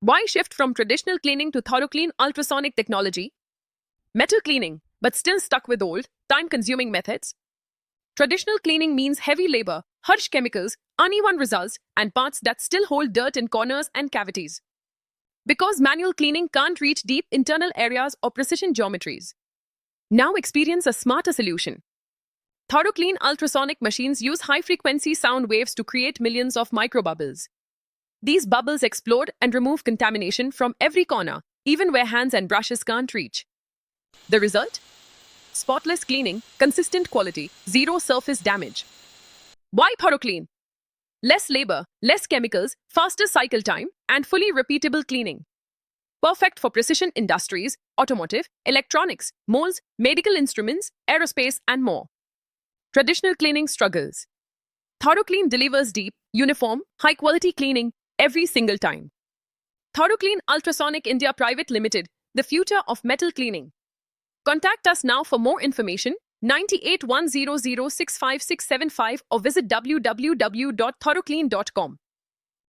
Why shift from traditional cleaning to ThoroughClean ultrasonic technology? Metal cleaning, but still stuck with old, time-consuming methods? Traditional cleaning means heavy labor, harsh chemicals, uneven results, and parts that still hold dirt in corners and cavities. Because manual cleaning can't reach deep internal areas or precision geometries. Now experience a smarter solution. ThoroughClean ultrasonic machines use high-frequency sound waves to create millions of microbubbles. These bubbles explode and remove contamination from every corner, even where hands and brushes can't reach. The result? Spotless cleaning, consistent quality, zero surface damage. Why ThoroughClean? Less labor, less chemicals, faster cycle time, and fully repeatable cleaning. Perfect for precision industries, automotive, electronics, molds, medical instruments, aerospace, and more. Traditional cleaning struggles. ThoroughClean delivers deep, uniform, high-quality cleaning every single time. ThoroughClean Ultrasonic India Private Limited, the future of metal cleaning. Contact us now for more information, 9810065675 or visit www.thoroughclean.com.